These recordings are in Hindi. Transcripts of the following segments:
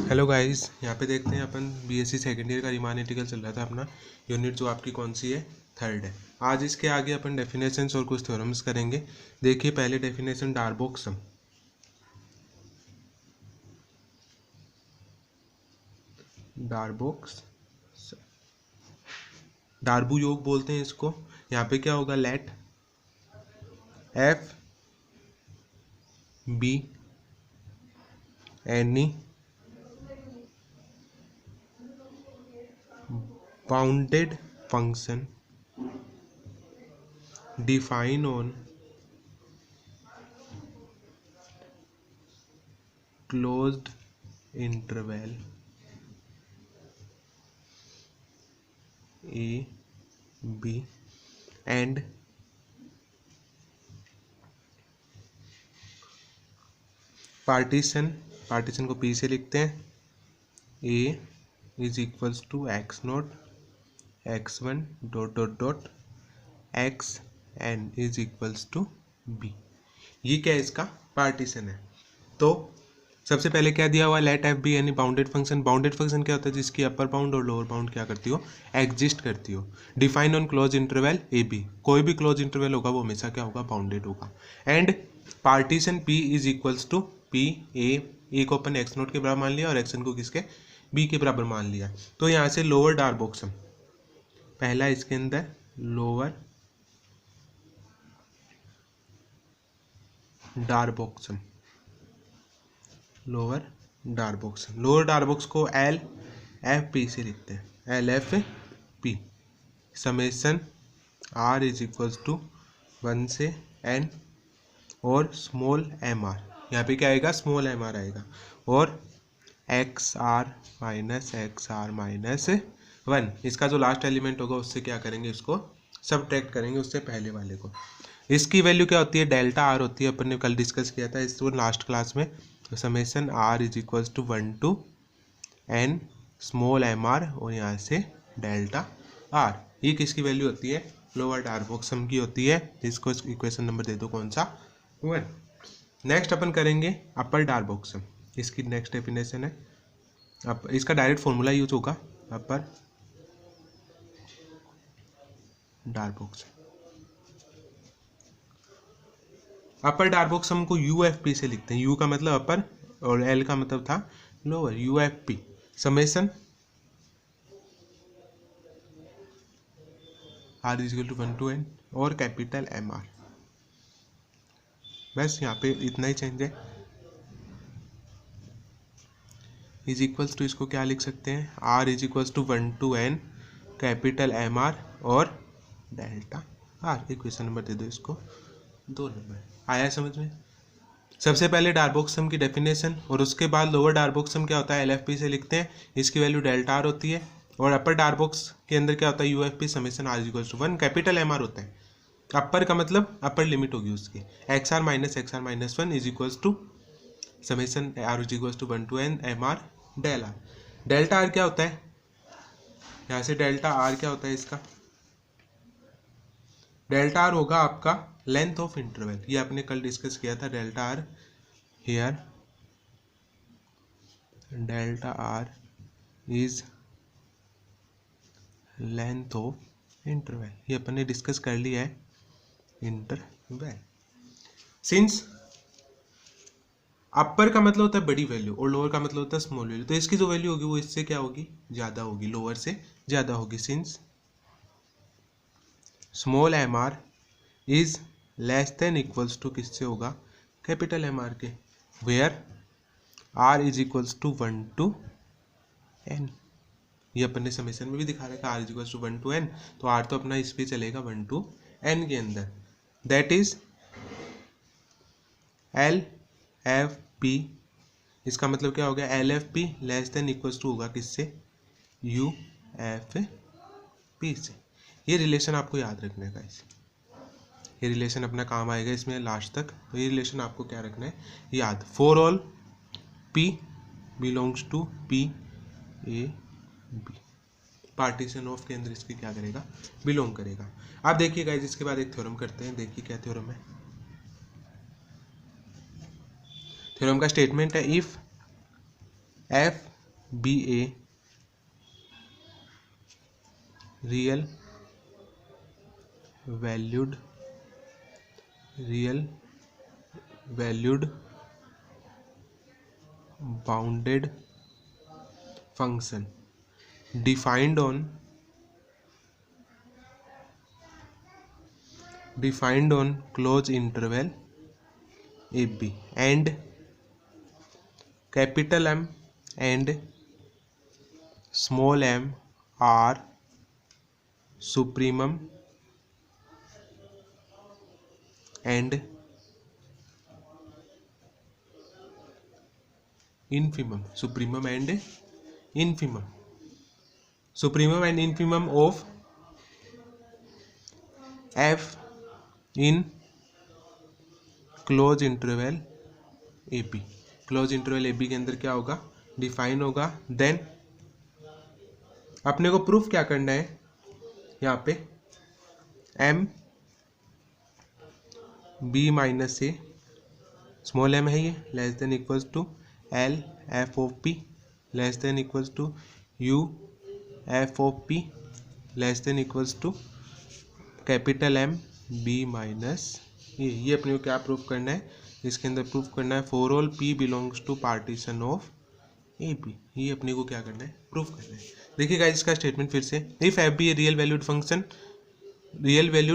हेलो गाइस, यहाँ पे देखते हैं अपन बीएससी सेकेंड ईयर का रीमान इंटीग्रल चल रहा था अपना यूनिट, जो आपकी कौन सी है, थर्ड है। आज इसके आगे अपन डेफिनेशंस और कुछ थ्योरम्स करेंगे। देखिए पहले डेफिनेशन डार्बोक सम। डार्बू योग बोलते हैं इसको। यहाँ पे क्या होगा, let f be any bounded function define on closed interval a b and partition को p से लिखते हैं। a is equals to x naught x1 dot dot dot x N is equals to b। ये क्या है, इसका पार्टीशन है। तो सबसे पहले क्या दिया हुआ, लेट एफ बी यानी बाउंडेड फंक्शन। बाउंडेड फंक्शन क्या होता है, जिसकी अपर बाउंड और लोअर बाउंड क्या करती हो, एग्जिस्ट करती हो। Define on close interval A b, कोई भी क्लोज इंटरवल होगा वो हमेशा क्या होगा, बाउंडेड होगा। And partition p is equals to p a को अपन एक्स नोट के बराबर मान लिया और एक्स एन को किसके, बी के बराबर मान लिया। तो यहाँ से लोअर डार्बोक सम, पहला इसके अंदर लोअर डार्बोक सम, लोअर डार्बोक्स को एल एफ पी से लिखते हैं, L F p summation r is equals to 1 से एन और स्मॉल एम आर, यहाँ पे क्या आएगा, स्मॉल एम आर आएगा, और एक्स आर माइनस 1। इसका जो लास्ट एलिमेंट होगा उससे क्या करेंगे, इसको सबट्रैक्ट करेंगे उससे पहले वाले को। इसकी वैल्यू क्या होती है, डेल्टा आर होती है, अपन ने कल डिस्कस किया था इसको लास्ट क्लास में। तो summation r is equals to 1 to n small M R और यहाँ से डेल्टा आर। ये किसकी वैल्यू होती है, लोअर डार्बोक सम की होती है। इसको इक्वेशन नंबर दे दो, कौन सा, 1। नेक्स्ट अपन करेंगे अपर डार्बोक सम। इसकी नेक्स्ट डेफिनेशन है, अब इसका डायरेक्ट फॉर्मूला यूज होगा, अपर डार्बोक सम। अपर डार्बोक सम को यू एफ पी से लिखते हैं। यू का मतलब अपर और एल का मतलब था lower, U F p summation r is equal to 1 to n और कैपिटल एम आर। बस यहाँ पे इतना ही चेंज है। इज इक्वल्स टू इसको क्या लिख सकते हैं, r is equals to 1 to n capital M R और डेल्टा आर। इक्वेशन नंबर दे दो इसको 2 नंबर। आया समझ में। सबसे पहले डार्बोक सम की डेफिनेशन और उसके बाद लोअर डार्बोक सम क्या होता है, एल एफ पी से लिखते हैं। इसकी वैल्यू डेल्टा आर होती है। और अपर डार्बोक्स के अंदर क्या होता है, U F p summation r equals to 1 capital M r होता है। अपर का मतलब अपर लिमिट होगी उसकी, x are minus 1 is equals to summation r is equals to 1 to n m r del r. Delta r क्या होता है, यहाँ से डेल्टा आर क्या होता है, इसका डेल्टा आर होगा आपका लेंथ ऑफ इंटरवल। ये आपने कल डिस्कस किया था, delta R here, delta R is length of interval. ये अपन ने डिस्कस कर लिया है, इंटरवल। सिंस अपर का मतलब होता है बड़ी वैल्यू और लोअर का मतलब होता है स्मॉल वैल्यू, तो इसकी जो वैल्यू होगी वो इससे क्या होगी, ज़्यादा होगी, लोअर से ज़्यादा होगी। Since small M r is less than equals to किससे होगा, कैपिटल एम आर के, where r is equals to 1 to n। ये अपन ने समेशन में भी दिखा रखा है, are is equals to 1 to n, तो आर तो अपना इस पे चलेगा 1 to n के अंदर। That is L F p. इसका मतलब क्या हो गया, L F P less than equals to होगा किससे, यू एफ पी से। ये रिलेशन आपको याद रखने का, इसे ये रिलेशन अपना काम आएगा इसमें लास्ट तक। तो ये रिलेशन आपको क्या रखना है, याद। For all P belongs to p a b, partition of के अंदर इसकी क्या करेगा, बिलोंग करेगा। अब देखिए गाइस, इसके बाद एक थ्योरम करते हैं। देखिए क्या थ्योरम है, थ्योरम का स्टेटमेंट है, if F be a real valued bounded function defined on closed interval ab and capital M and small m are supremum and infimum of f in close interval A b. Close interval A b के अंदर क्या होगा, डिफाइन होगा। देन अपने को प्रूफ क्या करना है, यहाँ पे M B minus A small M है ये less than equals to L F of P less than equals to U F of P less than equals to capital M B minus ये अपने को क्या प्रूफ करना है, इसके अंदर प्रूफ करना है for all P belongs to partition of A B. ये अपने को क्या करना है, प्रूफ करना है। देखिएगा इसका स्टेटमेंट फिर से, if F be a real valued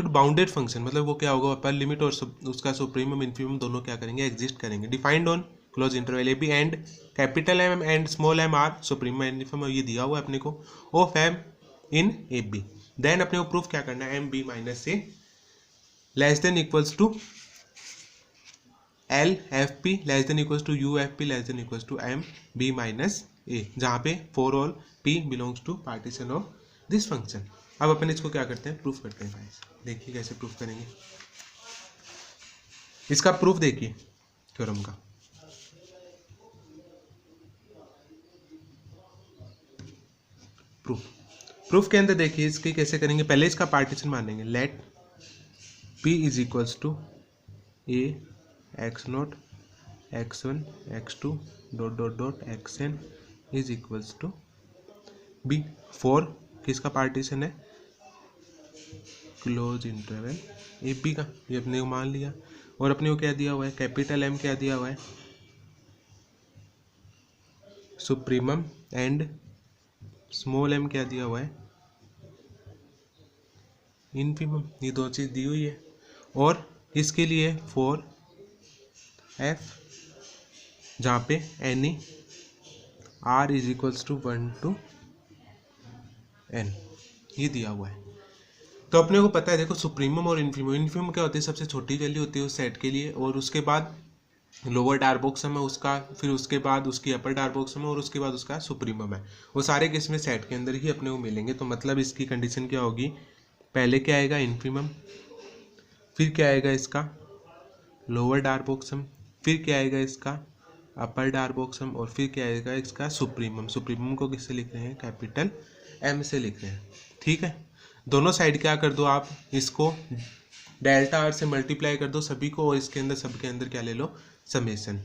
bounded function, मतलब वो क्या होगा, अपर लिमिट और उसका सुप्रीमम इन्फीमम दोनों क्या करेंगे, एग्जिस्ट करेंगे। Defined on close interval A B and capital M and small M are supremum and infimum, ये दिया हुआ है अपने को, of M in A B. Then अपने को प्रूफ क्या करना है, M B minus A less than equals to L F P less than equals to U F P less than equals to M B minus A, जहाँ पे for all P belongs to partition of this function. अब अपन इसको क्या करते हैं, प्रूफ करते हैं गाइस। देखिए कैसे प्रूफ करेंगे, इसका प्रूफ देखिए थ्योरम का। प्रूफ के अंदर देखिए इसकी कैसे करेंगे, पहले इसका पार्टीशन मानेंगे। Let P is equals to A X naught X one X two dot dot dot x N is equals to B. For किसका पार्टीशन है, क्लोज इंटरवल ए बी का, ये अपने को मान लिया। और अपने को क्या दिया हुआ है, कैपिटल एम क्या दिया हुआ है, सुप्रीमम एंड स्मॉल एम क्या दिया हुआ है, इनफीमम, ये दो चीज़ दी हुई है। और इसके लिए फॉर एफ जहाँ पे any R is equals to 1 to n, ये दिया हुआ है। तो अपने को पता है, देखो सुप्रीमम और इन्फीमम क्या होती है, सबसे छोटी वैल्यू होती है उस सेट के लिए, और उसके बाद लोअर डार्बोक्सम है उसका, फिर उसके बाद उसकी अपर डार्बोक्सम है, और उसके बाद उसका सुप्रीमम है। वो सारे किस में, सेट के अंदर ही अपने को मिलेंगे। तो मतलब इसकी कंडीशन क्या होगी, पहले क्या आएगा इन्फीमम, फिर क्या आएगा इसका लोअर डार्बोक्सम, फिर क्या आएगा इसका अपर डार्बोक्सम, और फिर क्या आएगा इसका सुप्रीमम। सुप्रीमम को किससे लिख रहे हैं, कैपिटल एम से लिख रहे हैं। ठीक है, दोनों साइड क्या कर दो आप, इसको डेल्टा आर से मल्टीप्लाई कर दो सभी को, और इसके अंदर सबके अंदर क्या ले लो, समेशन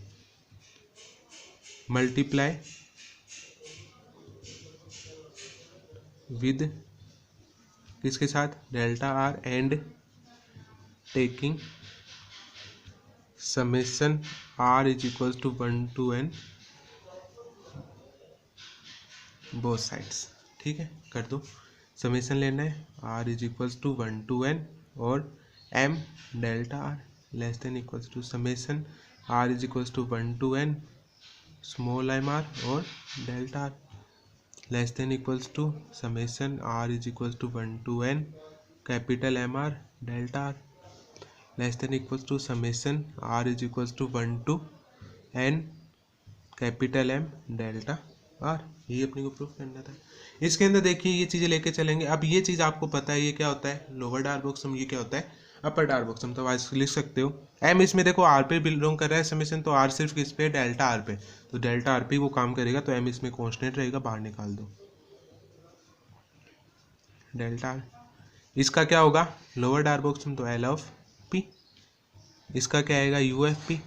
मल्टीप्लाई विद किसके साथ, delta R and taking summation R is equals to 1 to n both sides. ठीक है, कर दो, समेशन लेना है, are is equals to 1 to n और m delta R less than equals to summation R is equals to 1 to n small M R और delta R less than equals to summation R is equals to 1 to n capital M R delta R less than equals to summation R is equals to 1 to n capital M delta R. ये अपने को प्रूफ करना था। इसके अंदर देखिए ये चीज़ें लेके चलेंगे। अब ये चीज़ आपको पता है, ये क्या होता है लोअर डार्बोक्सम, ये क्या होता है अपर डार्बोक्सम। तो आज लिख सकते हो एम इसमें देखो आर पे बिलोंग कर रहा है समेशन, तो आर सिर्फ किस पे, डेल्टा आर पे, तो डेल्टा आर पे वो काम करेगा, तो एम इसमें कॉन्स्टेंट रहेगा, बाहर निकाल दो डेल्टा आर। इसका क्या होगा लोअर डार्बोक्सम, तो एल ऑफ पी, इसका क्या आएगा U F P,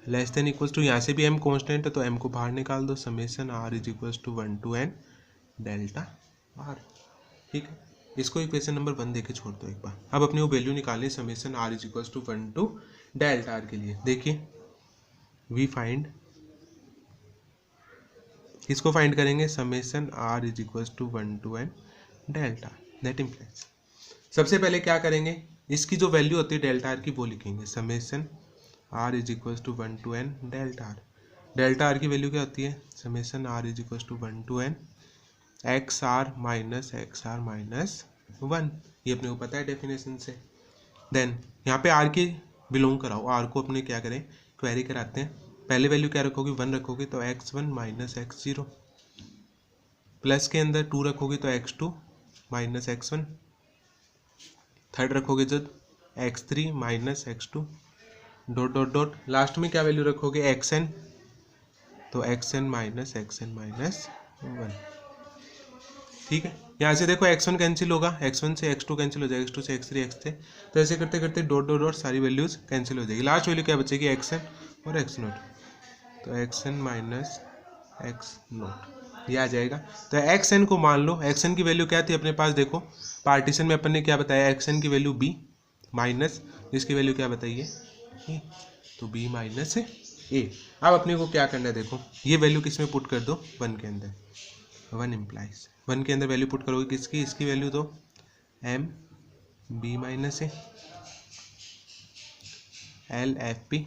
less than equals to, यहाँ से भी m कांस्टेंट है तो m को बाहर निकाल दो, summation r is equals to 1 to n delta r। ठीक है, इसको इक्वेशन नंबर 1 देके छोड़ दो एक बार। अब अपनी वो वैल्यू निकालनी summation r is equals to 1 to delta r के लिए। देखिए वी फाइंड, किसको फाइंड करेंगे, summation r is equals to 1 to n delta. That implies सबसे पहले क्या करेंगे, इसकी जो वैल्यू होती है डेल्टा आर की वो लिखेंगे, summation r is equals to 1 to n delta R. Delta R की वैल्यू क्या होती है, summation r is equals to 1 to n X are minus 1। ये अपने को पता है डेफिनेशन से। देन यहाँ पे r की बिलोंग कराओ, r को अपने क्या करें, क्वेरी कराते हैं। पहले वैल्यू क्या रखोगे, 1 रखोगे तो x1 माइनस x0, प्लस के अंदर 2 रखोगे तो x2 माइनस x1, थर्ड रखोगे जब x3 minus x2, dot dot dot, last में क्या वैल्यू रखोगे xn, तो xn माइनस 1। ठीक है, यहाँ से देखो x1 कैंसिल होगा, x1 से x2 कैंसिल हो जाएगा, x2 से x3 x3, तो ऐसे करते करते डॉट डॉट डॉट सारी वैल्यूज कैंसिल हो जाएगी। लास्ट वैल्यू क्या बचेगी, xn और x0, तो xn माइनस x0 ये आ जाएगा। तो xn को मान लो, xn की वैल्यू क्या थी अपने पास, देखो पार्टीशन में अपन ने क्या बताया, xn की वैल्यू b माइनस इसकी वैल्यू क्या बताइए a, तो b माइनस a। अब अपने को क्या करना है, देखो ये वैल्यू किस में पुट कर दो, 1 के अंदर, 1 इम्प्लाइज 1 के अंदर वैल्यू पुट करोगे किसकी, इसकी वैल्यू दो m b minus a l f p,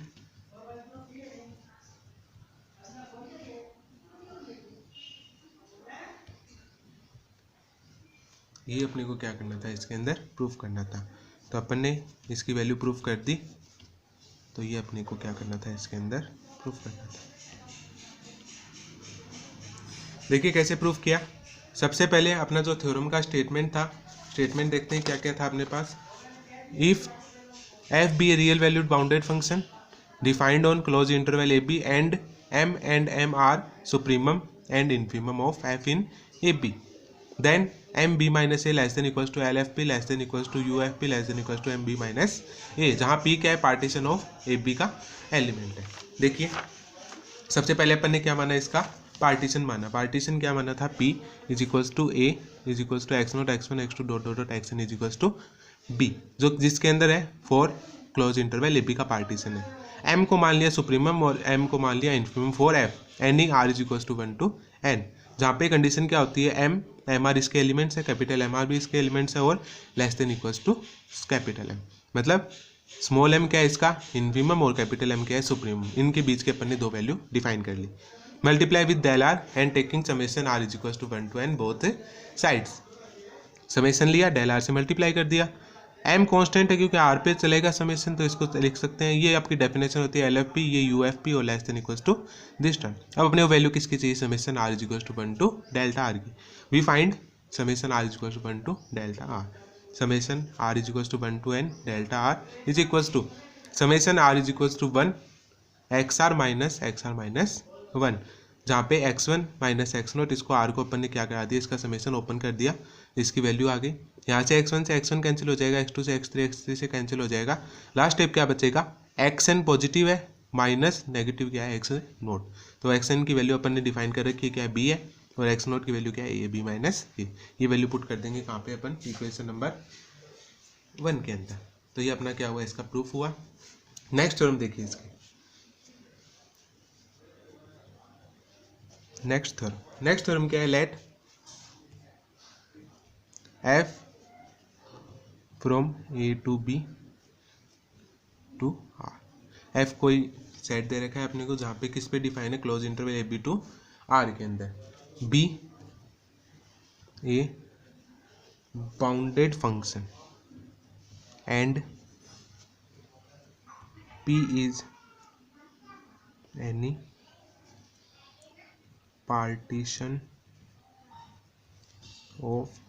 ये अपने को क्या करना था, इसके अंदर प्रूफ करना था। तो अपन ने इसकी वैल्यू प्रूफ कर दी, तो ये अपने को क्या करना था, इसके अंदर प्रूफ करना था। देखिए कैसे प्रूफ किया। सबसे पहले अपना जो थ्योरम का स्टेटमेंट था, स्टेटमेंट देखते हैं क्या क्या था अपने पास। If f be a real valued bounded function defined on closed interval ab and m are supremum and infimum of f in ab, then mb minus a less than equals to lfp less than equals to ufp less than equals to mb minus a, जहाँ p क्या है, पार्टीशन ऑफ ab का एलिमेंट है। देखिए सबसे पहले अपन ने क्या माना, इसका पार्टीशन माना। पार्टीशन क्या माना था, p is equals to a is equals to x0 x1 x2 dot dot dot xn is equals to b, जो जिसके अंदर है 4 क्लोज इंटरवल ab का पार्टीशन है। m को मान लिया सुप्रीमम और m को मान लिया infimum for f any r is equals to 1 to n, जहाँ पे कंडीशन क्या होती है, m r इसके एलिमेंट्स है, कैपिटल m r भी इसके एलिमेंट्स है, और less than equals to capital m, मतलब स्मॉल m क्या है इसका इन्फीमम और कैपिटल m क्या है सुप्रीमम। इनके बीच के अपन ने दो वैल्यू डिफाइन कर ली। Multiply with del R and taking summation r is equals to 1 to n both sides. Summation लिया, डेल आर से मल्टीप्लाई कर दिया। m कांस्टेंट है क्योंकि r पे चलेगा समेशन, तो इसको लिख सकते हैं, ये आपकी डेफिनेशन होती है LFP, ये UFP और less than equals to this term. अब अपने वैल्यू किसकी चाहिए, summation r is equals to 1 to delta r की। We find summation r is equals to 1 to delta r, summation r is equals to 1 to n delta r is equals to summation r is equals to 1 xr minus 1, जहाँ पे x1 माइनस x0, इसको r को अपन ने क्या करा दिया, इसका समेशन ओपन कर दिया, इसकी वैल्यू आ गई। यहाँ से x1 से x1 कैंसिल हो जाएगा, x2 से x3 से कैंसिल हो जाएगा। लास्ट स्टेप क्या बचेगा, xn पॉजिटिव है माइनस नेगेटिव क्या है x0, तो xn की वैल्यू अपन ने डिफाइन कर रखी है क्या है b है, और x0 की वैल्यू क्या है ab माइनस a। ये वैल्यू पुट कर देंगे कहाँ पे, अपन इक्वेशन नंबर 1 के अंदर। तो ये अपना क्या हुआ, इसका प्रूफ हुआ। नेक्स्ट थ्योरम देखिए इसके, नेक्स्ट थ्योरम क्या है, let f from a to b to r। f कोई सेट दे रखा है अपने को, जहाँ पे किस पे डिफाइन है, close interval a b to r के अंदर। b a bounded function and p is any partition of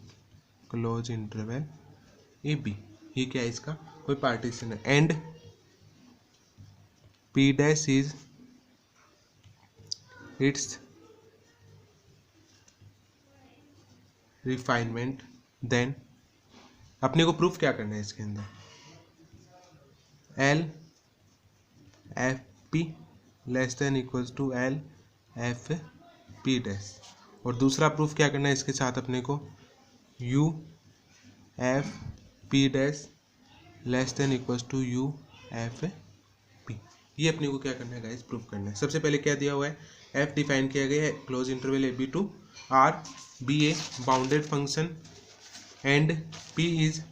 close interval A B. ये क्या है, इसका कोई पार्टीशन है। And P dash is its refinement, then अपने को प्रूफ क्या करना है इसके अंदर, L F P less than equals to L F P dash. और दूसरा प्रूफ क्या करना है इसके साथ अपने को, U F P dash less than equals to U F P. ये अपने को क्या करना है गाइस, प्रूफ करना है। सबसे पहले क्या दिया हुआ है, एफ डिफाइन किया गया है close interval A B to R be a bounded function and P is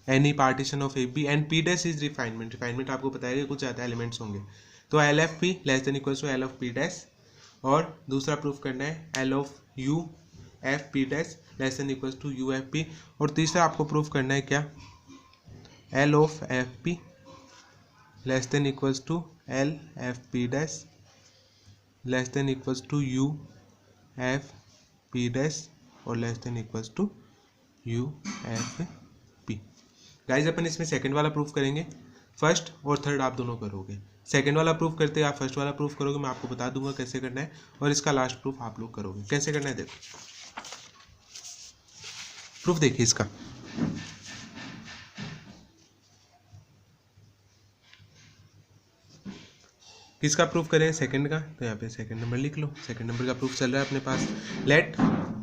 any partition of A B and P dash is refinement. Refinement आपको बताया कुछ ज़्यादा एलिमेंट्स होंगे, तो L F P less than equals to L of P dash. और दूसरा प्रूफ करना है L of U F P dash less than equals to U F P. और तीसरा आपको प्रूफ करना है क्या, L of F P less than equals to L F P dash less than equals to U F P dash और less than equals to U F P. Guys अपन इसमें सेकंड वाला प्रूफ करेंगे, फर्स्ट और थर्ड आप दोनों करोगे। सेकंड वाला प्रूफ करते आप फर्स्ट वाला प्रूफ करोगे, मैं आपको बता दूंगा कैसे करना है, और इसका लास्ट प्रूफ आप लोग करोगे। कैसे करना है देखो, प्रूफ देखिए इसका। किसका प्रूफ करें, सेकंड का, तो यहाँ पे सेकंड नंबर लिख लो। सेकंड नंबर का प्रूफ चल रहा है अपने पास। लेट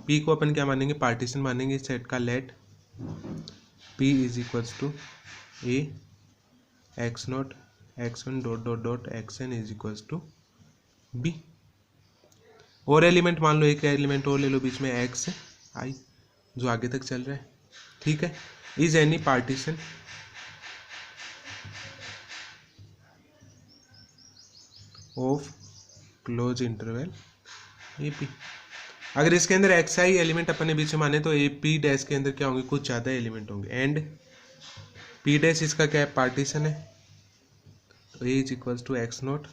पी को अपन क्या मानेंगे, पार्टीशन मानेंगे इस सेट का। Let P is equals to A X naught X one dot dot dot x N is equals to B. और एलिमेंट मान लो, एक एलिमेंट और ले लो बीच में, एक्स आई जो आगे तक चल रहा है, ठीक है। Is any partition of close interval A P. अगर इसके अंदर एक्स आई एलिमेंट अपन ने बीच में माने तो ए पी डैश के अंदर क्या होंगे, कुछ ज़्यादा एलिमेंट होंगे। एंड पी डैश इसका क्या है, पार्टीशन है, तो A is equals to x naught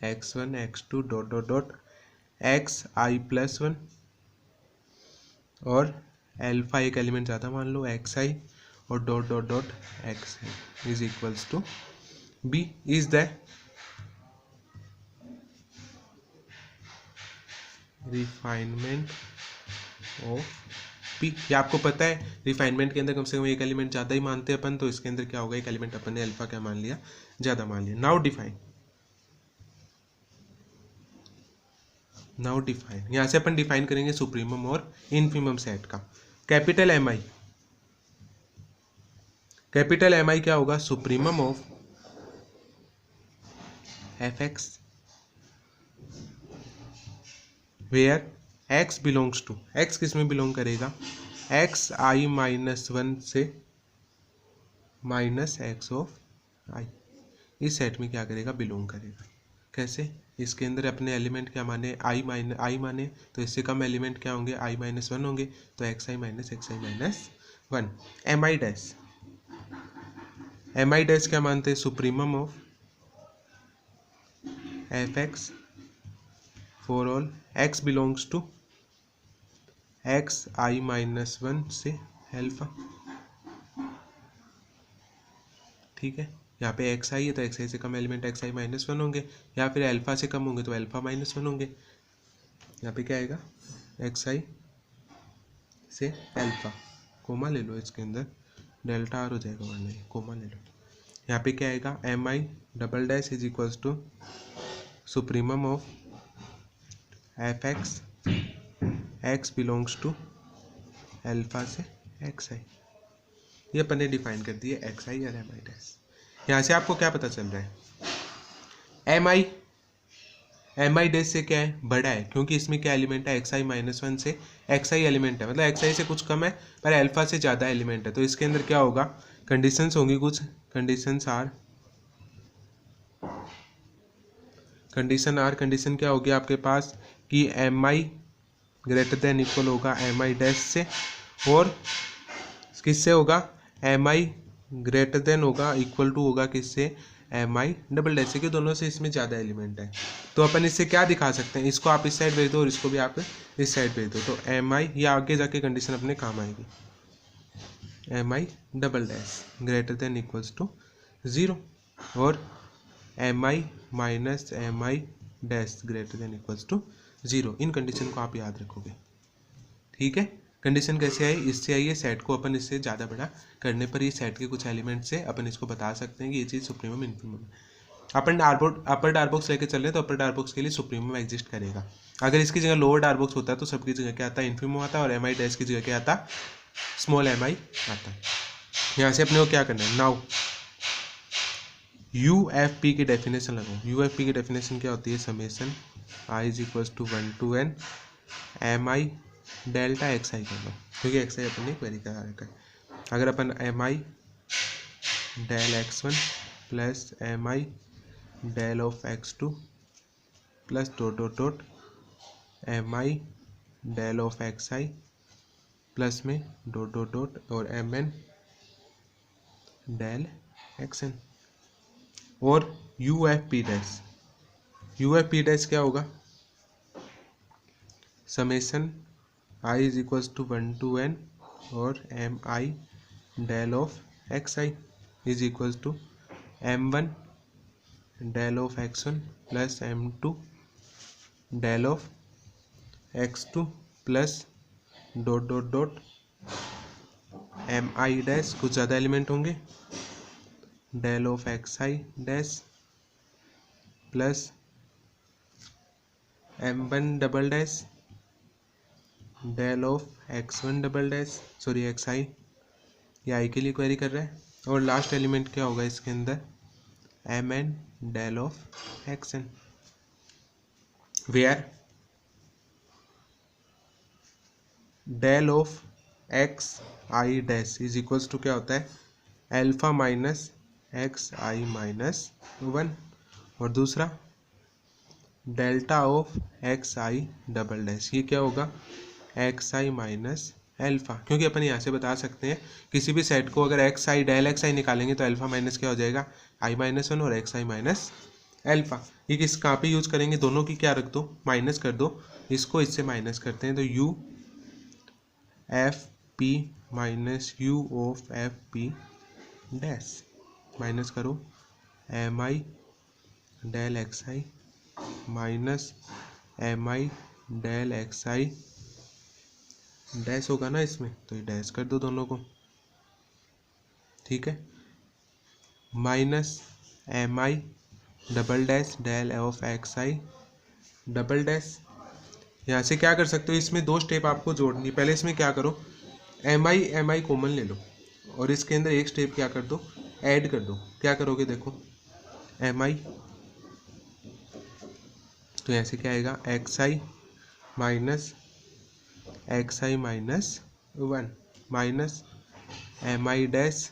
X one X two dot dot dot X I plus one, और एल्फा एक एलिमेंट ज़्यादा मान लो एक्स आई और dot dot dot X I is equals to B. Is the refinement of P. ये आपको पता है रिफाइनमेंट के अंदर कम से कम एक एलिमेंट ज़्यादा ही मानते हैं अपन, तो इसके अंदर क्या होगा, एक एलिमेंट अपन ने अल्फा क्या मान लिया, ज़्यादा मान लिया। नाउ डिफाइन यहाँ से अपन डिफाइन करेंगे सुप्रीमम और इनफीमम सेट का। Capital M I, capital M I क्या होगा, supremum of F X where X belongs to, X किस में बिलोंग करेगा, एक्स आई माइनस वन से माइनस एक्स ऑफ आई, इस सेट में क्या करेगा, बिलोंग करेगा। कैसे, इसके अंदर अपने एलिमेंट क्या माने, आई माने, तो इससे कम एलिमेंट क्या होंगे, आई माइनस वन होंगे, तो X I minus one. M I dash, M I dash क्या मानते हैं, supremum of F X for all X belongs to X I minus one से एल्फा, ठीक है। यहाँ पे एक्स आई है तो एक्स आई से कम element x I minus one होंगे, या फिर अल्फा से कम होंगे तो अल्फा माइनस वन होंगे। यहाँ पे क्या आएगा, एक्स आई से अल्फा, कोमा ले लो, इसके अंदर डेल्टा आर हो जाएगा, वरना कोमा ले लो। यहाँ पे क्या आएगा, M I double dash is equals to supremum of F X X belongs to alpha से एक्स आई। ये अपन ने डिफाइन कर दिया एक्स आई और एम आई डैश। यहाँ से आपको क्या पता चल रहा है, एम आई डैश से क्या है, बड़ा है, क्योंकि इसमें क्या एलिमेंट है, एक्स आई माइनस वन से एक्स आई एलिमेंट है, मतलब एक्स आई से कुछ कम है पर अल्फा से ज़्यादा एलिमेंट है। तो इसके अंदर क्या होगा, कंडीशंस होंगी कुछ, कंडीशन क्या होगी आपके पास कि एम आई ग्रेटर देन इक्वल होगा एम आई डैश से, और किससे होगा, एम आई ग्रेटर देन होगा इक्वल टू होगा किससे, एम आई डबल डैश से, कि दोनों से इसमें ज़्यादा एलिमेंट है। तो अपन इससे क्या दिखा सकते हैं, इसको आप इस साइड भेज दो और इसको भी आप इस साइड भेज दो, तो एम आई, ये आगे जाके कंडीशन अपने काम आएगी, M I double dash greater than equals to zero, और M I minus M I dash greater than equals to zero. इन कंडीशन को आप याद रखोगे, ठीक है। कंडीशन कैसे आई, इससे आई है, सेट को अपन इससे ज़्यादा बड़ा करने पर ये सेट के कुछ एलिमेंट से अपन इसको बता सकते हैं कि ये चीज़ सुप्रीमम इनफीमम है। अपर डार्बोक्स लेके चल रहे हैं तो अपर डार्बोक्स के लिए सुप्रीमम एग्जिस्ट करेगा। अगर इसकी जगह लोअर डार्बोक्स होता है तो सबकी जगह क्या आता है, इन्फीमम आता है, और mi डैश की जगह क्या आता, स्मॉल mi आता है। यहाँ से अपने को क्या करना है, नाउ UFP की डेफिनेशन लगाओ। UFP की डेफिनेशन क्या होती है, summation i is equals to 1 to n mi delta xi कर लो, क्योंकि xi अपन ने क्वेरी करा रखा है। अगर अपन mi del x1 plus mi del of x2 plus dot dot dot mi del of xi plus में डॉट डॉट डॉट और mn डेल xn और UFP डैश क्या होगा, summation i is equals to 1 to n और mi del of xi is equals to m1 del of x1 plus m2 del of x2 plus dot dot dot mi dash, कुछ ज़्यादा एलिमेंट होंगे, del of xi dash plus m1 double dash del of x1 double dash, sorry xi, ये i के लिए क्वेरी कर रहा है, और लास्ट एलिमेंट क्या होगा इसके अंदर, mn del of xn, where del of xi dash is equals to क्या होता है, अल्फा माइनस xi माइनस 1, और दूसरा delta of xi double dash, ये क्या होगा, xi माइनस अल्फा, क्योंकि अपन यहाँ से बता सकते हैं किसी भी सेट को अगर xi डेल xi निकालेंगे तो अल्फा माइनस क्या हो जाएगा, i माइनस 1 और xi माइनस अल्फा। ये किस कहाँ पे यूज करेंगे, दोनों की क्या रख दो, माइनस कर दो, इसको इससे माइनस करते हैं तो u F P minus u of F P dash, minus करो mi del xi minus mi del xi dash होगा ना इसमें, तो ये डैश कर दो दोनों को, ठीक है, minus mi double dash del of xi double dash. यहाँ से क्या कर सकते हो, इसमें दो स्टेप आपको जोड़नी है, पहले इसमें क्या करो, mi कॉमन ले लो और इसके अंदर एक स्टेप क्या कर दो, ऐड कर दो, क्या करोगे देखो mi, तो यहाँ से क्या आएगा, xi minus xi minus 1 minus mi dash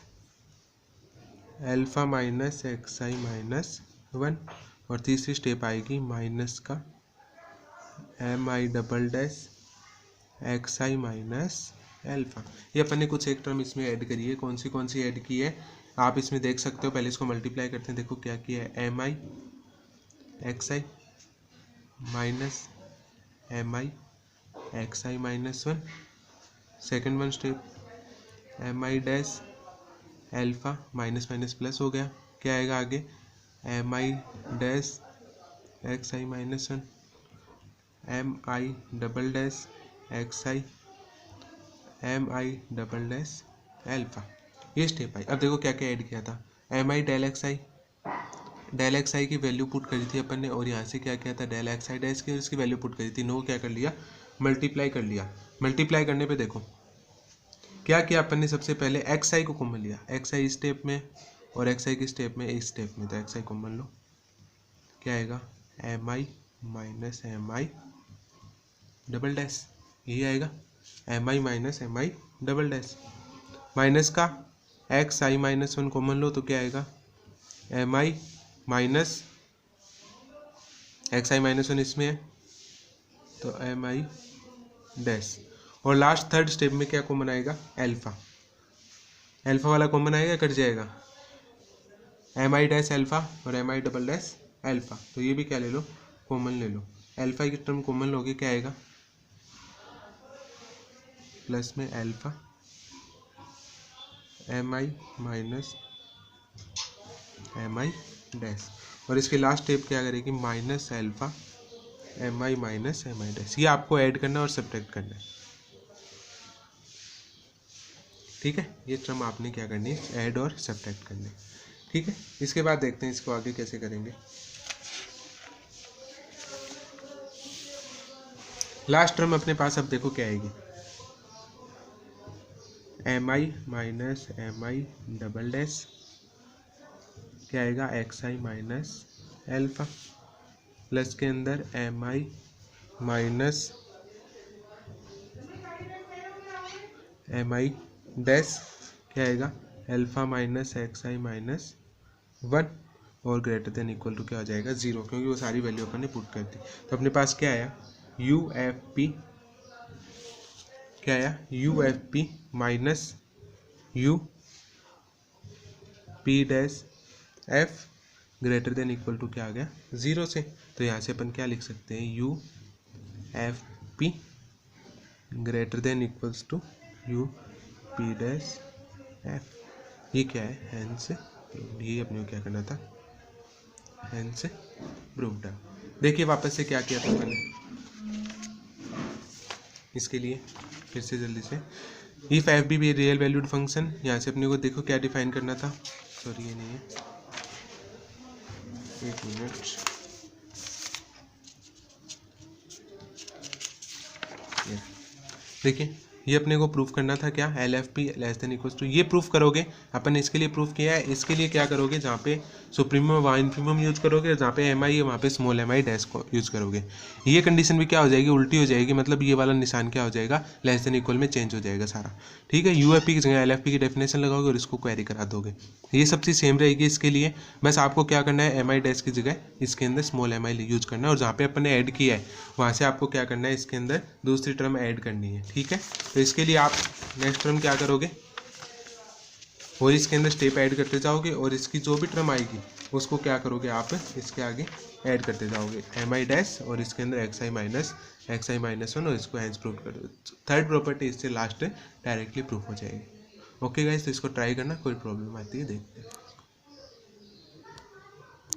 alpha minus xi minus 1, और तीसरी स्टेप आएगी माइनस का mi double dash xi minus alpha. ये अपन ने कुछ एक टर्म इसमें ऐड करी है, कौन सी ऐड की है आप इसमें देख सकते हो, पहले इसको मल्टीप्लाई करते हैं, देखो क्या किया है, mi xi minus mi xi minus 1, second one step mi dash alpha minus minus plus हो गया, क्या आएगा आगे, mi dash xi minus 1 mi double dash xi mi double dash alpha, ये स्टेप आई। अब देखो क्या क्या ऐड किया था, mi डेल xi की वैल्यू पुट करी थी अपन ने, और यहाँ से क्या किया था, डेल xi डैश की उसकी वैल्यू पुट करी थी, नो क्या कर लिया, मल्टीप्लाई कर लिया। मल्टीप्लाई करने पे देखो क्या किया अपन ने, सबसे पहले xi को कॉमन लिया, xi स्टेप में और xi की स्टेप में, एक स्टेप में, तो xi कॉमन लो, क्या आएगा, mi minus mi double dash, यही आएगा mi minus mi double dash, minus का xi माइनस 1 कॉमन लो तो क्या आएगा, mi माइनस xi माइनस 1 इसमें है तो mi डैश, और लास्ट थर्ड स्टेप में क्या कॉमन आएगा, अल्फा, अल्फा वाला कॉमन आएगा, कट जाएगा mi डैश अल्फा और mi डबल डैश अल्फा, तो ये भी क्या ले लो, कॉमन ले लो, अल्फा की टर्म कॉमन लोगे क्या आएगा, प्लस में alpha mi minus mi dash, और इसके लास्ट स्टेप क्या करेगी, minus alpha mi minus mi dash, ये आपको ऐड करना है और सब्ट्रैक्ट करना है, ठीक है, ये टर्म आपने क्या करनी है, ऐड और सब्ट्रैक्ट करनी है। ठीक है, इसके बाद देखते हैं इसको आगे कैसे करेंगे। लास्ट टर्म अपने पास अब देखो क्या आएगी, M I minus M I double dash क्या आएगा, X I minus alpha plus के अंदर M I minus M I dash क्या आएगा, alpha minus X I minus 1 और ग्रेटर देन इक्वल टू क्या हो जाएगा 0, क्योंकि वो सारी वैल्यू अपन ने पुट कर दी। तो अपने पास क्या आया, यू एफ पी क्या आया, U F P minus U P dash F greater than equal to क्या आ गया 0 से। तो यहाँ से अपन क्या लिख सकते हैं, U F P greater than equals to U P dash F, ये क्या है, हैंस ये अपने को क्या करना था, हैंस प्रूव्ड। देखिए वापस से क्या किया था मैंने इसके लिए, फिर से जल्दी से, if F be real valued function, यहाँ से अपने को देखो क्या डिफाइन करना था, सॉरी ये नहीं है, एक मिनट, देखिए ये अपने को प्रूफ करना था क्या, L F P less than equals to, ये प्रूफ करोगे अपन ने, इसके लिए प्रूफ किया है। इसके लिए क्या करोगे, जहाँ पे सुप्रीमम वहाँ इनफीमम यूज करोगे, जहाँ पे एम आई है वहाँ पे स्मॉल एम आई डैश को यूज करोगे। ये कंडीशन भी क्या हो जाएगी, उल्टी हो जाएगी, मतलब ये वाला निशान क्या हो जाएगा, लेस देन इक्वल में चेंज हो जाएगा सारा। ठीक है, यू एफ पी की जगह एल एफ पी की डेफिनेशन लगाओगे और इसको क्वेरी करा दोगे, ये सब चीज़ सेम रहेगी इसके लिए। बस आपको क्या करना है, एम आई डैश की जगह इसके अंदर स्मॉल एम आई यूज करना है, और जहाँ पे अपन ने ऐड किया है वहाँ से आपको क्या करना है, इसके अंदर दूसरी टर्म ऐड करनी है। ठीक है, तो इसके लिए आप नेक्स्ट टर्म क्या करोगे, और इसके अंदर स्टेप ऐड करते जाओगे, और इसकी जो भी टर्म आएगी उसको क्या करोगे आप इसके आगे ऐड करते जाओगे, एम आई डैश और इसके अंदर एक्स आई माइनस 1 और इसको हैंस प्रूफ कर दो। थर्ड प्रॉपर्टी इससे लास्ट डायरेक्टली प्रूफ हो जाएगी। ओके गाइस, तो इसको ट्राई करना, कोई प्रॉब्लम आती है देखते हैं।